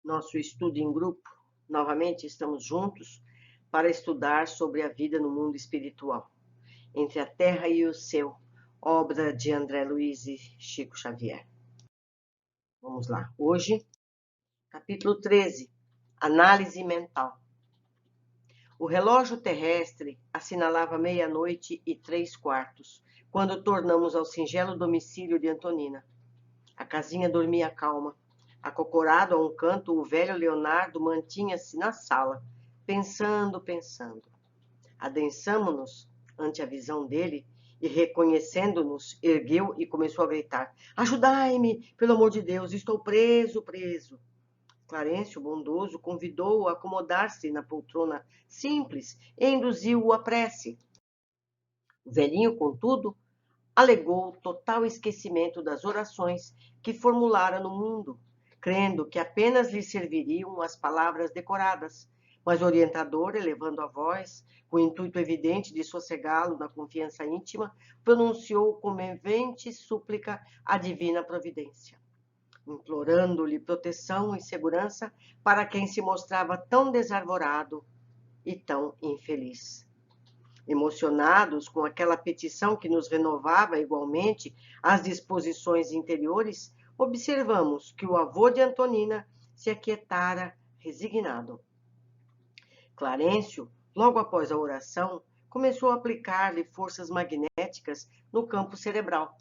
nosso estudo em grupo. Novamente estamos juntos para estudar sobre a vida no mundo espiritual, entre a terra e o céu, obra de André Luiz e Chico Xavier. Vamos lá. Hoje, capítulo 13, Análise Mental. O relógio terrestre assinalava 00:03, quando tornamos ao singelo domicílio de Antonina. A casinha dormia calma. Acocorado a um canto, o velho Leonardo mantinha-se na sala, pensando. Adensamo-nos ante a visão dele e, reconhecendo-nos, ergueu e começou a gritar: Ajudai-me, pelo amor de Deus, estou preso. Clarencio, bondoso, convidou-o a acomodar-se na poltrona simples e induziu-o à prece. O velhinho, contudo, alegou total esquecimento das orações que formulara no mundo, crendo que apenas lhe serviriam as palavras decoradas, mas o orientador, elevando a voz, com o intuito evidente de sossegá-lo na confiança íntima, pronunciou com comovente súplica a divina providência, implorando-lhe proteção e segurança para quem se mostrava tão desarvorado e tão infeliz. Emocionados com aquela petição que nos renovava igualmente as disposições interiores, observamos que o avô de Antonina se aquietara resignado. Clarencio, logo após a oração, começou a aplicar-lhe forças magnéticas no campo cerebral.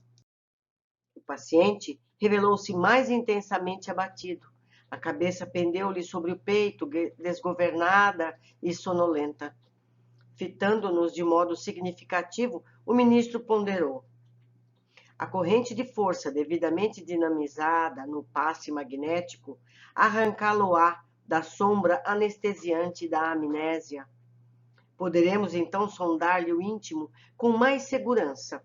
O paciente revelou-se mais intensamente abatido. A cabeça pendeu-lhe sobre o peito, desgovernada e sonolenta. Fitando-nos de modo significativo, o ministro ponderou. A corrente de força devidamente dinamizada no passe magnético arrancá-lo-á da sombra anestesiante da amnésia. Poderemos então sondar-lhe o íntimo com mais segurança.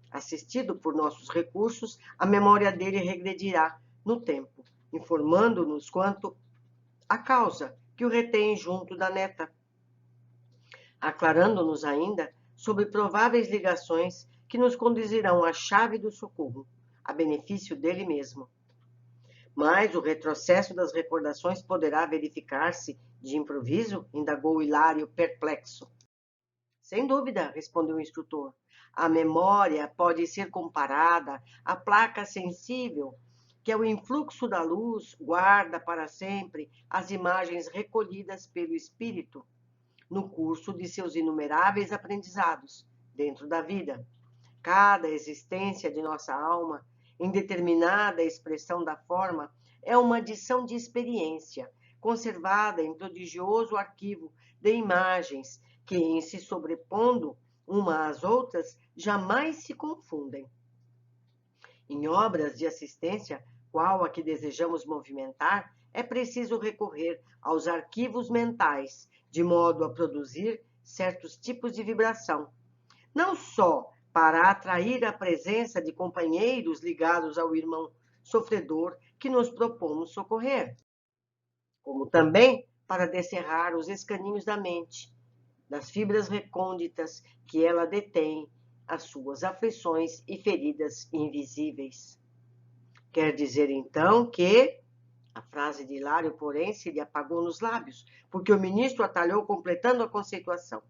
Assistido por nossos recursos, a memória dele regredirá no tempo, informando-nos quanto à causa que o retém junto da neta, aclarando-nos ainda sobre prováveis ligações que nos conduzirão à chave do socorro, a benefício dele mesmo. Mas o retrocesso das recordações poderá verificar-se de improviso? Indagou Hilário, perplexo. Sem dúvida, respondeu o instrutor. A memória pode ser comparada à placa sensível que, ao influxo da luz, guarda para sempre as imagens recolhidas pelo espírito no curso de seus inumeráveis aprendizados dentro da vida. Cada existência de nossa alma, em determinada expressão da forma, é uma adição de experiência, conservada em prodigioso arquivo de imagens que, em se sobrepondo uma às outras, jamais se confundem. Em obras de assistência, qual a que desejamos movimentar, é preciso recorrer aos arquivos mentais, de modo a produzir certos tipos de vibração, não só para atrair a presença de companheiros ligados ao irmão sofredor que nos propomos socorrer, como também para descerrar os escaninhos da mente, das fibras recônditas que ela detém, as suas aflições e feridas invisíveis. Quer dizer, então, que... A frase de Hilário, porém, se lhe apagou nos lábios, porque o ministro atalhou, completando a conceituação.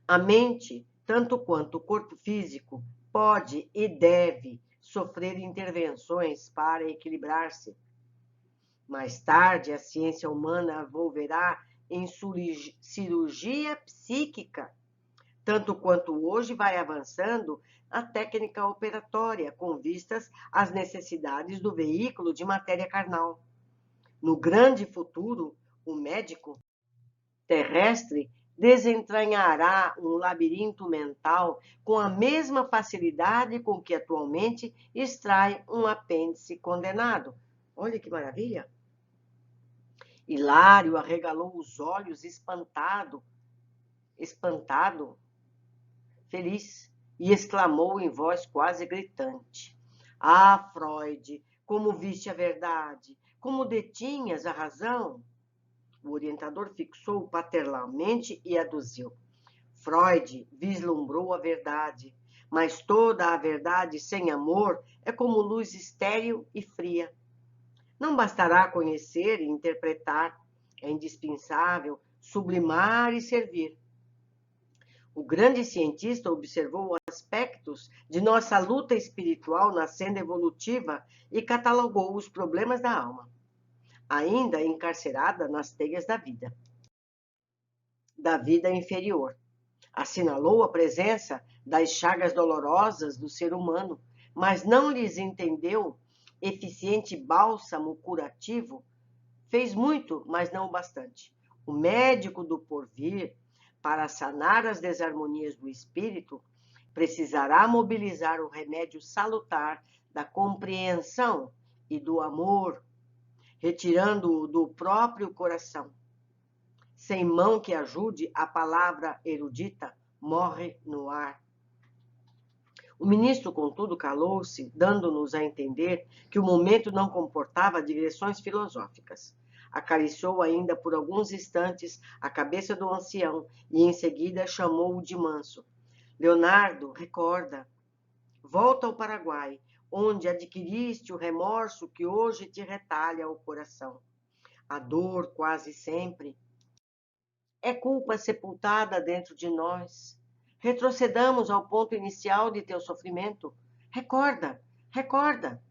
A mente, tanto quanto o corpo físico, pode e deve sofrer intervenções para equilibrar-se. Mais tarde, a ciência humana volverá em cirurgia psíquica, tanto quanto hoje vai avançando a técnica operatória com vistas às necessidades do veículo de matéria carnal. No grande futuro, o médico terrestre desentranhará um labirinto mental com a mesma facilidade com que atualmente extrai um apêndice condenado. Olha que maravilha! Hilário arregalou os olhos espantado, feliz, e exclamou em voz quase gritante: Ah, Freud, como viste a verdade? Como detinhas a razão? O orientador fixou-o paternalmente e aduziu: Freud vislumbrou a verdade, mas toda a verdade sem amor é como luz estéril e fria. Não bastará conhecer e interpretar, é indispensável sublimar e servir. O grande cientista observou aspectos de nossa luta espiritual na senda evolutiva e catalogou os problemas da alma, ainda encarcerada nas teias da vida inferior. Assinalou a presença das chagas dolorosas do ser humano, mas não lhes entendeu eficiente bálsamo curativo. Fez muito, mas não o bastante. O médico do porvir, para sanar as desarmonias do espírito, precisará mobilizar o remédio salutar da compreensão e do amor, retirando-o do próprio coração. Sem mão que ajude, a palavra erudita morre no ar. O ministro, contudo, calou-se, dando-nos a entender que o momento não comportava digressões filosóficas. Acariciou ainda por alguns instantes a cabeça do ancião e em seguida chamou-o de manso. Leonardo, recorda, volta ao Paraguai, onde adquiriste o remorso que hoje te retalha o coração. A dor, quase sempre, é culpa sepultada dentro de nós. Retrocedamos ao ponto inicial de teu sofrimento. Recorda, recorda.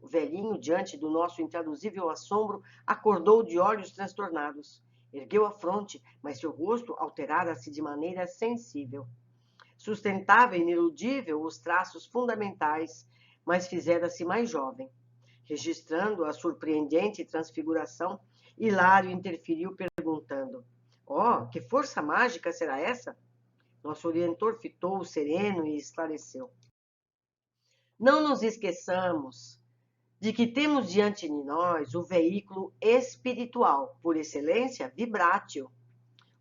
O velhinho, diante do nosso intraduzível assombro, acordou de olhos transtornados. Ergueu a fronte, mas seu rosto alterara-se de maneira sensível. Sustentava iniludível os traços fundamentais, mas fizera-se mais jovem. Registrando a surpreendente transfiguração, Hilário interferiu perguntando: "Oh, que força mágica será essa?" Nosso orientor fitou-o sereno e esclareceu: "Não nos esqueçamos de que temos diante de nós o veículo espiritual, por excelência, vibrátil.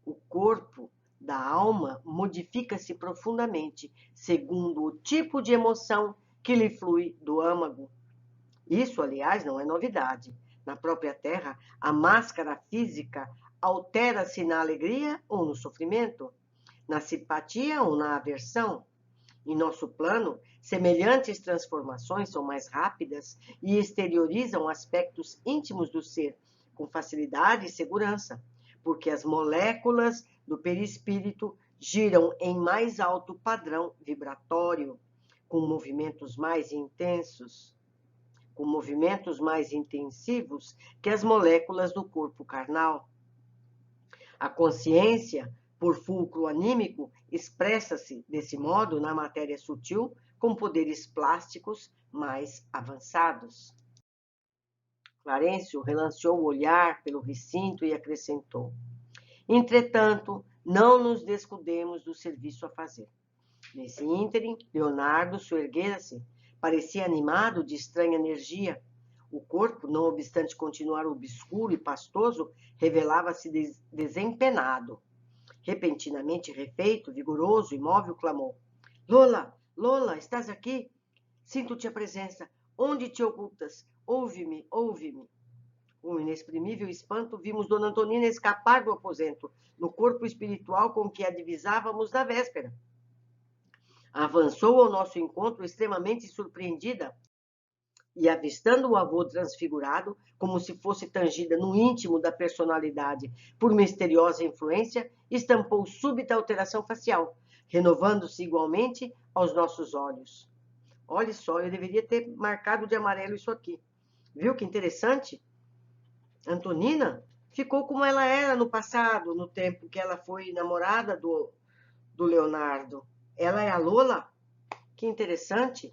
O corpo da alma modifica-se profundamente, segundo o tipo de emoção que lhe flui do âmago. Isso, aliás, não é novidade. Na própria Terra, a máscara física altera-se na alegria ou no sofrimento, na simpatia ou na aversão. Em nosso plano, semelhantes transformações são mais rápidas e exteriorizam aspectos íntimos do ser, com facilidade e segurança, porque as moléculas do perispírito giram em mais alto padrão vibratório, com movimentos mais intensivos que as moléculas do corpo carnal. A consciência, por fulcro anímico, expressa-se, desse modo, na matéria sutil, com poderes plásticos mais avançados." Clarencio relanceou o olhar pelo recinto e acrescentou: "Entretanto, não nos descuidemos do serviço a fazer." Nesse ínterim, Leonardo soerguera-se, parecia animado de estranha energia. O corpo, não obstante continuar obscuro e pastoso, revelava-se desempenado. Repentinamente refeito, vigoroso, imóvel, clamou: "Lola, Lola, estás aqui? Sinto-te a presença. Onde te ocultas? Ouve-me, ouve-me." Com inexprimível espanto, vimos Dona Antonina escapar do aposento, no corpo espiritual com que a divisávamos na véspera. Avançou ao nosso encontro extremamente surpreendida e, avistando o avô transfigurado, como se fosse tangida no íntimo da personalidade por misteriosa influência, estampou súbita alteração facial, renovando-se igualmente aos nossos olhos. Olha só, eu deveria ter marcado de amarelo isso aqui. Viu que interessante? Antonina ficou como ela era no passado, no tempo que ela foi namorada do Leonardo. Ela é a Lola? Que interessante.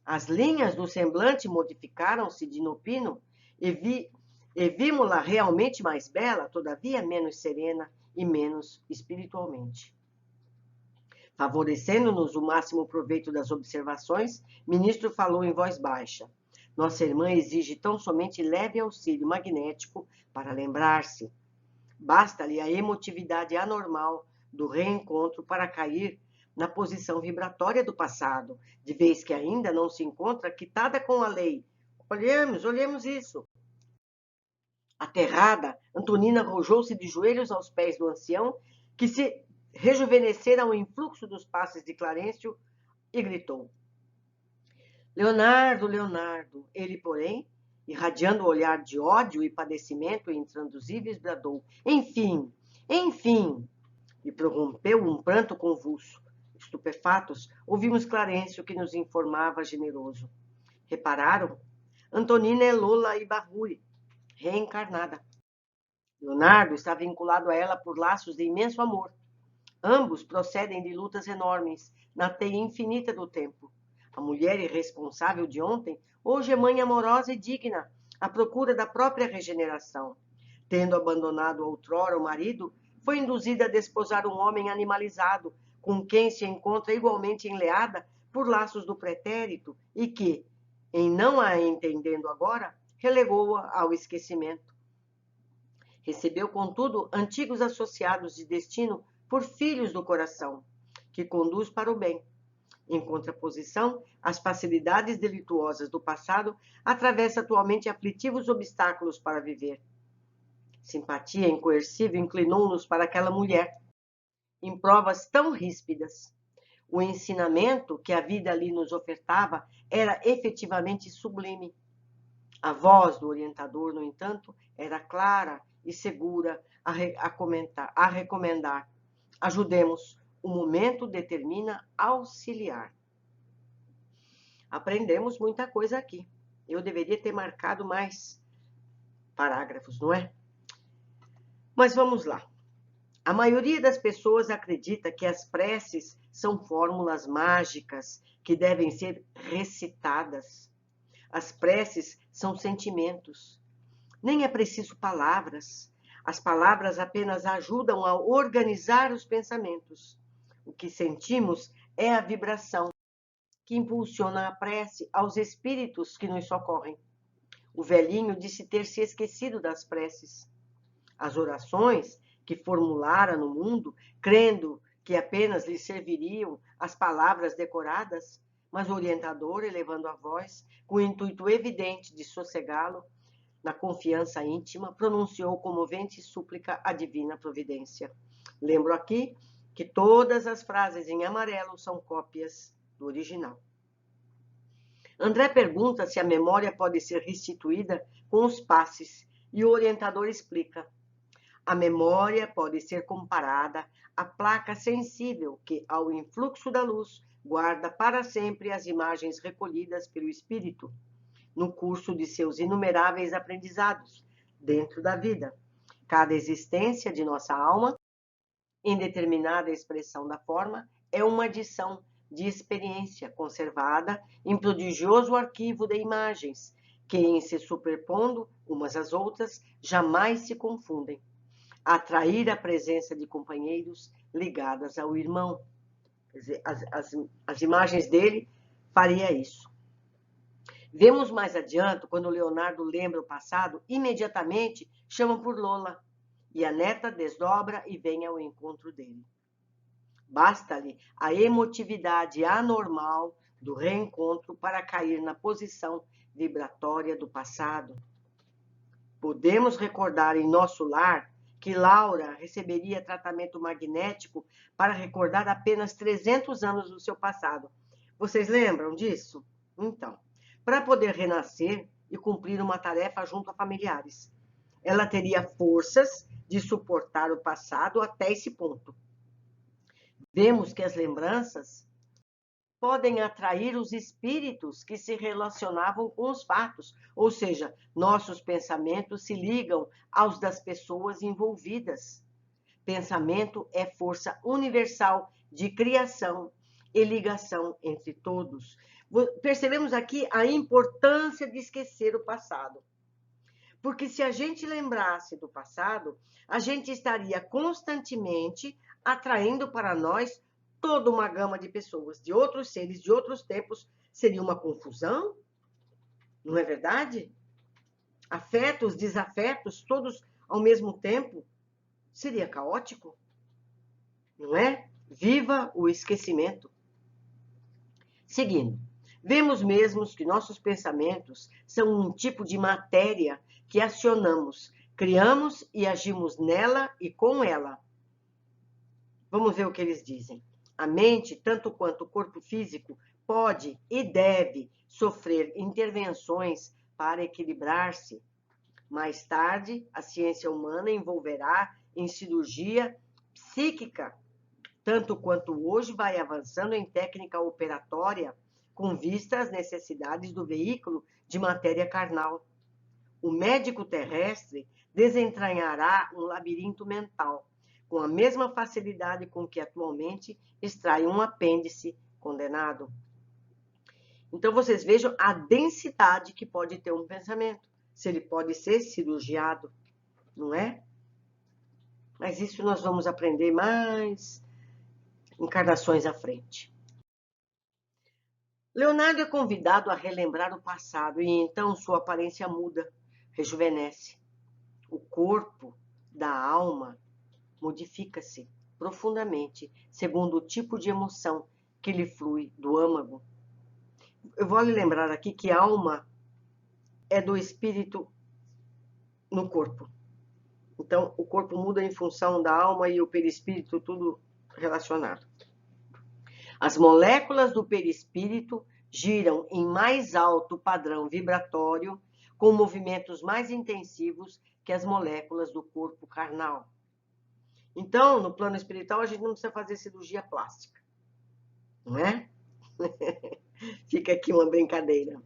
As linhas do semblante modificaram-se de inopino e vimos-la realmente mais bela, todavia menos serena e menos espiritualmente. Favorecendo-nos o máximo proveito das observações, o ministro falou em voz baixa: "Nossa irmã exige tão somente leve auxílio magnético para lembrar-se. Basta-lhe a emotividade anormal do reencontro para cair na posição vibratória do passado, de vez que ainda não se encontra quitada com a lei. Olhemos isso." Aterrada, Antonina arrojou-se de joelhos aos pés do ancião, que se rejuvenescera ao influxo dos passes de Clarencio, e gritou: "Leonardo, Leonardo!" Ele, porém, irradiando o olhar de ódio e padecimento intraduzíveis, bradou: Enfim, enfim! E prorrompeu um pranto convulso. Estupefatos, ouvimos Clarencio que nos informava generoso. Repararam? Antonina é Lola Ibarruri, reencarnada. Leonardo está vinculado a ela por laços de imenso amor. Ambos procedem de lutas enormes, na teia infinita do tempo. A mulher irresponsável de ontem, hoje é mãe amorosa e digna, à procura da própria regeneração. Tendo abandonado outrora o marido, foi induzida a desposar um homem animalizado, com quem se encontra igualmente enleada por laços do pretérito e que, em não a entendendo agora, relegou-a ao esquecimento. Recebeu, contudo, antigos associados de destino por filhos do coração, que conduz para o bem. Em contraposição, as facilidades delituosas do passado atravessam atualmente aflitivos obstáculos para viver. Simpatia incoercível inclinou-nos para aquela mulher, em provas tão ríspidas. O ensinamento que a vida ali nos ofertava era efetivamente sublime. A voz do orientador, no entanto, era clara e segura a recomendar. Ajudemos, o momento determina auxiliar. Aprendemos muita coisa aqui. Eu deveria ter marcado mais parágrafos, não é? Mas vamos lá. A maioria das pessoas acredita que as preces são fórmulas mágicas que devem ser recitadas. As preces são sentimentos. Nem é preciso palavras. As palavras apenas ajudam a organizar os pensamentos. O que sentimos é a vibração que impulsiona a prece aos espíritos que nos socorrem. O velhinho disse ter se esquecido das preces. As orações que formulara no mundo, crendo que apenas lhe serviriam as palavras decoradas, mas o orientador, elevando a voz, com o intuito evidente de sossegá-lo, na confiança íntima, pronunciou comovente súplica à divina providência. Lembro aqui que todas as frases em amarelo são cópias do original. André pergunta se a memória pode ser restituída com os passes, e o orientador explica. A memória pode ser comparada à placa sensível que, ao influxo da luz, guarda para sempre as imagens recolhidas pelo espírito no curso de seus inumeráveis aprendizados dentro da vida. Cada existência de nossa alma, em determinada expressão da forma, é uma adição de experiência conservada em prodigioso arquivo de imagens, que, em se superpondo umas às outras, jamais se confundem. Atrair a presença de companheiros ligadas ao irmão. Quer dizer, as imagens dele faria isso. Vemos mais adiante, quando Leonardo lembra o passado, imediatamente chama por Lola, e a neta desdobra e vem ao encontro dele. Basta-lhe a emotividade anormal do reencontro para cair na posição vibratória do passado. Podemos recordar em nosso lar que Laura receberia tratamento magnético para recordar apenas 300 anos do seu passado. Vocês lembram disso? Então, para poder renascer e cumprir uma tarefa junto a familiares. Ela teria forças de suportar o passado até esse ponto. Vemos que as lembranças podem atrair os espíritos que se relacionavam com os fatos, ou seja, nossos pensamentos se ligam aos das pessoas envolvidas. Pensamento é força universal de criação e ligação entre todos. Percebemos aqui a importância de esquecer o passado. Porque se a gente lembrasse do passado, a gente estaria constantemente atraindo para nós toda uma gama de pessoas, de outros seres, de outros tempos. Seria uma confusão, não é verdade? Afetos, desafetos, todos ao mesmo tempo. Seria caótico, não é? Viva o esquecimento. Seguindo, vemos mesmo que nossos pensamentos são um tipo de matéria que acionamos, criamos e agimos nela e com ela. Vamos ver o que eles dizem. A mente, tanto quanto o corpo físico, pode e deve sofrer intervenções para equilibrar-se. Mais tarde, a ciência humana envolverá em cirurgia psíquica, tanto quanto hoje vai avançando em técnica operatória, com vista às necessidades do veículo de matéria carnal. O médico terrestre desentranhará um labirinto mental, com a mesma facilidade com que atualmente extrai um apêndice condenado. Então, vocês vejam a densidade que pode ter um pensamento, se ele pode ser cirurgiado, não é? Mas isso nós vamos aprender mais encarnações à frente. Leonardo é convidado a relembrar o passado e então sua aparência muda, rejuvenesce. O corpo da alma modifica-se profundamente, segundo o tipo de emoção que lhe flui do âmago. Eu vou lhe lembrar aqui que alma é do espírito no corpo. Então, o corpo muda em função da alma e o perispírito, tudo relacionado. As moléculas do perispírito giram em mais alto padrão vibratório, com movimentos mais intensivos que as moléculas do corpo carnal. Então, no plano espiritual, a gente não precisa fazer cirurgia plástica, não é? Fica aqui uma brincadeira.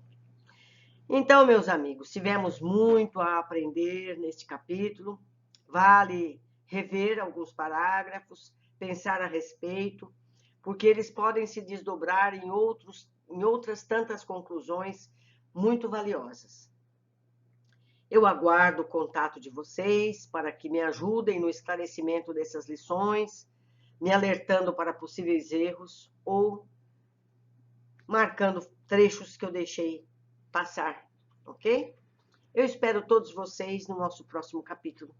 Então, meus amigos, tivemos muito a aprender neste capítulo. Vale rever alguns parágrafos, pensar a respeito, porque eles podem se desdobrar em outras tantas conclusões muito valiosas. Eu aguardo o contato de vocês para que me ajudem no esclarecimento dessas lições, me alertando para possíveis erros ou marcando trechos que eu deixei passar, ok? Eu espero todos vocês no nosso próximo capítulo.